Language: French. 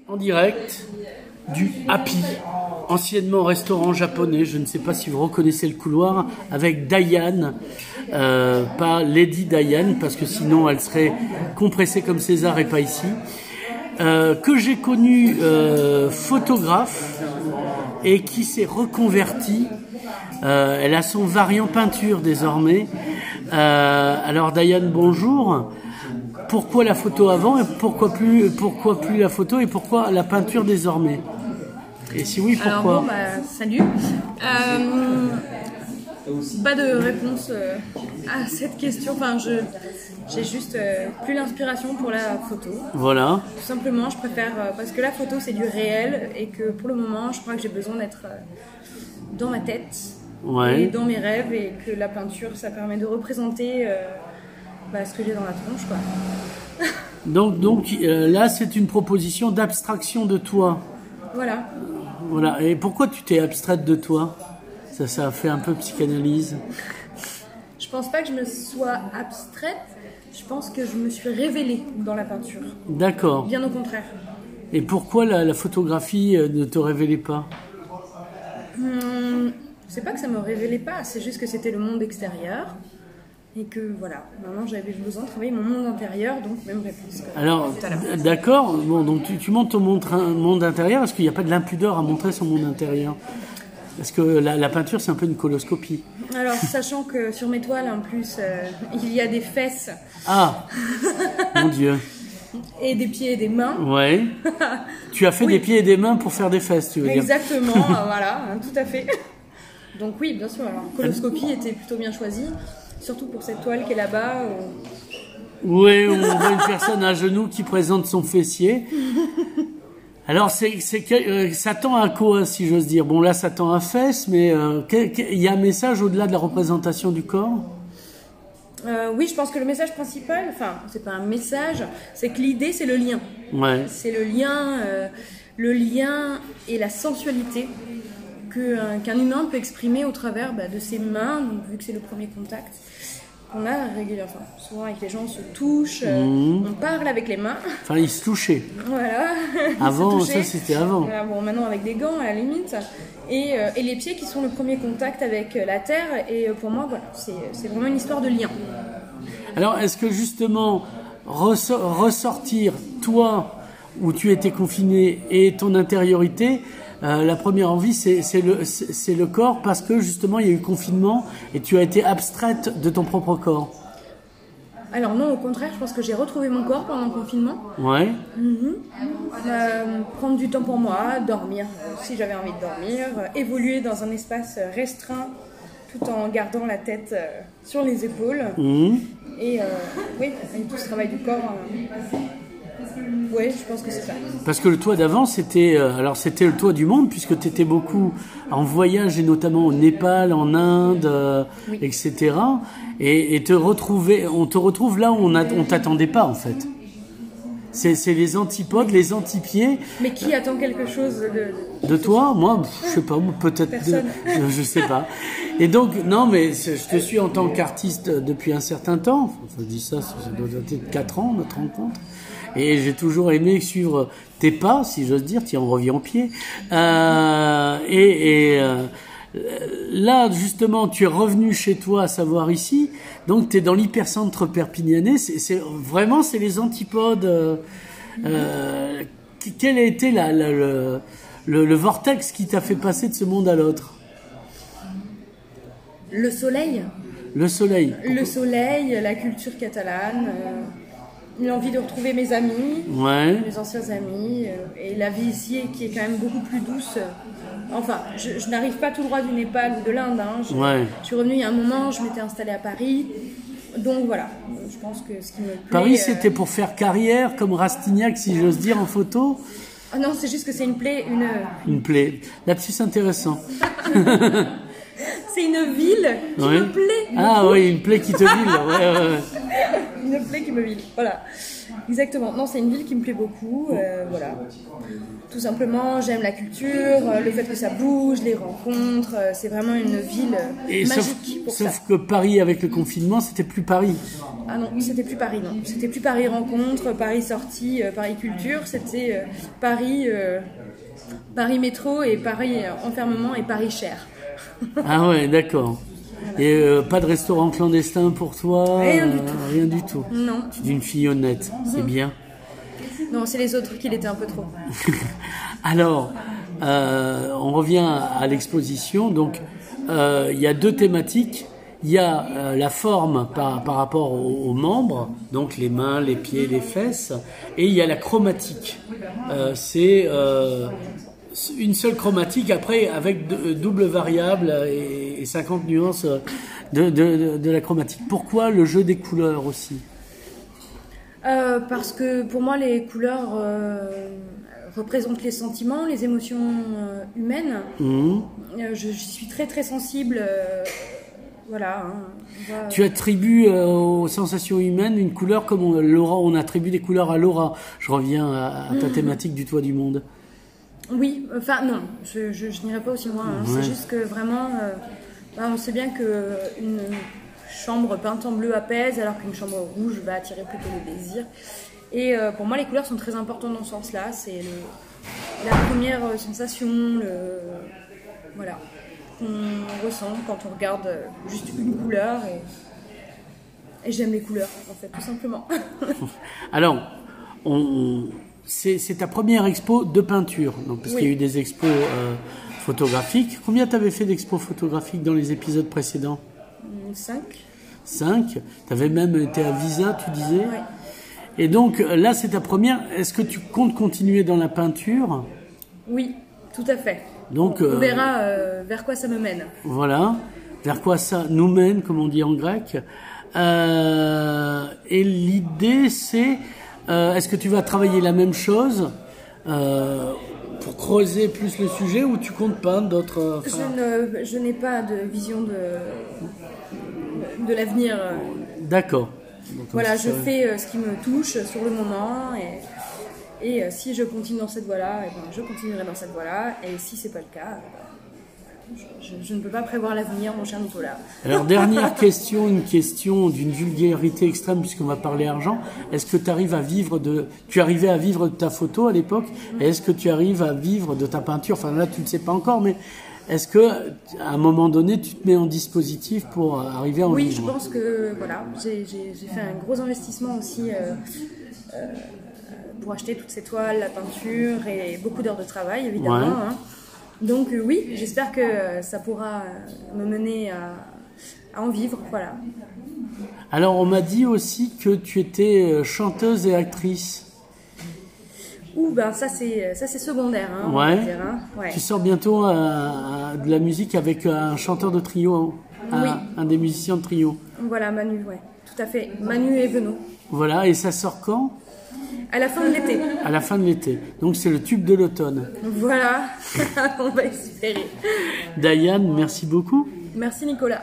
En direct du Happy, anciennement restaurant japonais. Je ne sais pas si vous reconnaissez le couloir, avec Diane, pas Lady Diane, parce que sinon elle serait compressée comme César et pas ici. Que j'ai connu photographe et qui s'est reconvertie. Elle a son variant peinture désormais. Alors Diane, bonjour. Pourquoi la photo avant et pourquoi plus la photo et pourquoi la peinture désormais? Et si oui, pourquoi? Alors bon, salut. Pas de réponse à cette question. Enfin, j'ai juste plus l'inspiration pour la photo. Voilà. Tout simplement, je préfère parce que la photo c'est du réel et que pour le moment, je crois que j'ai besoin d'être dans ma tête et dans mes rêves, et que la peinture, ça permet de représenter ce que j'ai dans la tronche, quoi. Donc là, c'est une proposition d'abstraction de toi. Voilà. Voilà. Et pourquoi tu t'es abstraite de toi? Ça a fait un peu psychanalyse. Je pense pas que je me sois abstraite. Je pense que je me suis révélée dans la peinture. D'accord. Bien au contraire. Et pourquoi la photographie ne te révélait pas? C'est pas que ça me révélait pas, c'est juste que c'était le monde extérieur. Et que voilà, maintenant j'avais besoin de travailler mon monde intérieur, donc même réponse. Alors, d'accord, bon, donc tu montres ton monde intérieur. Est-ce qu'il n'y a pas de l'impudeur à montrer son monde intérieur? Parce que la peinture, c'est un peu une coloscopie. Alors, sachant que sur mes toiles, en plus, il y a des fesses. Ah, mon Dieu. Et des pieds et des mains. Ouais. Tu as fait des pieds et des mains pour faire des fesses, tu veux dire? Exactement, voilà, tout à fait. Donc oui, bien sûr, alors, coloscopie était plutôt bien choisie. Surtout pour cette toile qui est là-bas. Oui, on voit une personne à genoux qui présente son fessier. Alors, ça tend à quoi, si j'ose dire? Bon, là, ça tend à fesses, mais il y a un message au-delà de la représentation du corps? Oui, je pense que le message principal, enfin, c'est pas un message, c'est que l'idée, c'est le lien. Ouais. C'est le lien et la sensualité qu'un humain peut exprimer au travers de ses mains, donc, vu que c'est le premier contact qu'on a régulièrement. Enfin, souvent avec les gens, on se touche, on parle avec les mains. Enfin, ils se touchaient. Voilà. Avant, ça c'était avant. Voilà, bon, maintenant avec des gants à la limite. Et les pieds qui sont le premier contact avec la terre. Et pour moi, voilà, c'est vraiment une histoire de lien. Alors, est-ce que justement, ressortir toi, où tu étais confiné, et ton intériorité, la première envie, c'est le corps, parce que justement il y a eu confinement et tu as été abstraite de ton propre corps. Alors non, au contraire, je pense que j'ai retrouvé mon corps pendant le confinement. Ouais. Prendre du temps pour moi, dormir si j'avais envie de dormir, évoluer dans un espace restreint tout en gardant la tête sur les épaules. Et tout ce travail du corps. Oui, je pense que c'est ça. Parce que le toi d'avant, c'était le toi du monde, puisque tu étais beaucoup en voyage, et notamment au Népal, en Inde, etc. Et on te retrouve là où on t'attendait pas, en fait. C'est les antipodes, les antipieds. Mais qui attend quelque chose de toi? Moi, je sais pas, peut-être. Je sais pas. Et donc, non, mais je te suis en tant qu'artiste depuis un certain temps. Je dis ça doit dater de 4 ans, notre rencontre. Et j'ai toujours aimé suivre tes pas, si j'ose dire, tu en reviens au pied. Là, justement, tu es revenu chez toi, à savoir ici. Donc, tu es dans l'hypercentre perpignanais. C'est les antipodes. Quel a été le vortex qui t'a fait passer de ce monde à l'autre? Le soleil. Le soleil. Le soleil, la culture catalane. L'envie de retrouver mes amis, mes anciens amis, et la vie ici qui est quand même beaucoup plus douce. Enfin, je n'arrive pas tout droit du Népal ou de l'Inde. Je suis revenue il y a un moment, je m'étais installée à Paris. Donc voilà, je pense que ce qui me plaît... Paris, c'était pour faire carrière, comme Rastignac, si j'ose dire, en photo? Ah non, c'est juste que c'est une plaie, Une plaie. Lapsus intéressant. C'est une ville qui me plaît. Ah oui, une plaie qui te vile. Ouais. Une plaie qui me vile, voilà. Exactement. Non, c'est une ville qui me plaît beaucoup. Voilà. Tout simplement, j'aime la culture, le fait que ça bouge, les rencontres. C'est vraiment une ville magique pour ça. Sauf que Paris, avec le confinement, c'était plus Paris. Ah non, c'était plus Paris, non. C'était plus Paris rencontre, Paris sortie, Paris culture. C'était Paris, Paris métro et Paris enfermement et Paris cher. Ah ouais, d'accord. Et pas de restaurant clandestin pour toi? Rien du tout. Rien du tout. Non. Tu es une fille honnête, c'est bien. Non, c'est les autres qui l'étaient un peu trop. Alors, on revient à l'exposition. Donc, il y a deux thématiques. Il y a la forme par rapport aux membres, donc les mains, les pieds, les fesses, et il y a la chromatique. C'est une seule chromatique, après avec double variable et 50 nuances de la chromatique. Pourquoi le jeu des couleurs aussi? Parce que pour moi, les couleurs représentent les sentiments, les émotions humaines. Je suis très très sensible. Voilà. Tu attribues aux sensations humaines une couleur comme Laura, on attribue des couleurs à Laura. Je reviens à ta thématique du toit du monde. Oui, enfin non, je n'irai pas aussi loin. Hein. Ouais. C'est juste que vraiment, on sait bien qu'une chambre peinte en bleu apaise, alors qu'une chambre rouge va attirer plutôt le désir. Et pour moi, les couleurs sont très importantes dans ce sens-là. C'est la première sensation, voilà, qu'on ressent quand on regarde juste une couleur. Et j'aime les couleurs, en fait, tout simplement. Alors, c'est ta première expo de peinture, donc, parce qu'il y a eu des expos photographiques. Combien tu avais fait d'expos photographiques dans les épisodes précédents? 5. 5. Tu avais même été à Visa, tu disais. Ouais. Et donc là, c'est ta première. Est-ce que tu comptes continuer dans la peinture? Oui, tout à fait. Donc, on verra vers quoi ça me mène. Voilà, vers quoi ça nous mène, comme on dit en grec. Et l'idée, c'est... est-ce que tu vas travailler la même chose pour creuser plus le sujet, ou tu comptes peindre d'autres... Je n'ai pas de vision de l'avenir. D'accord. Donc, voilà, je fais ce qui me touche sur le moment, et si je continue dans cette voie-là, je continuerai dans cette voie-là, et si c'est pas le cas, je ne peux pas prévoir l'avenir, mon cher Nicolas. Alors, dernière question, une question d'une vulgarité extrême, puisqu'on va parler argent. Est-ce que tu arrives à vivre tu arrivais à vivre de ta photo à l'époque, et est-ce que tu arrives à vivre de ta peinture? Enfin là, tu ne sais pas encore, mais est-ce que à un moment donné, tu te mets en dispositif pour arriver à en vivre? Oui, je pense que voilà, j'ai fait un gros investissement aussi pour acheter toutes ces toiles, la peinture et beaucoup d'heures de travail, évidemment. Ouais. Hein. Donc oui, j'espère que ça pourra me mener à en vivre, voilà. Alors, on m'a dit aussi que tu étais chanteuse et actrice. Ben ça c'est secondaire, hein, ouais. On va dire, hein. Ouais. Tu sors bientôt de la musique avec un chanteur de trio, oui. Un des musiciens de trio. Voilà, Manu, ouais, tout à fait. Manu et Venot. Voilà, et ça sort quand? À la fin de l'été. À la fin de l'été. Donc c'est le tube de l'automne. Voilà, on va espérer. Diane, merci beaucoup. Merci Nicolas.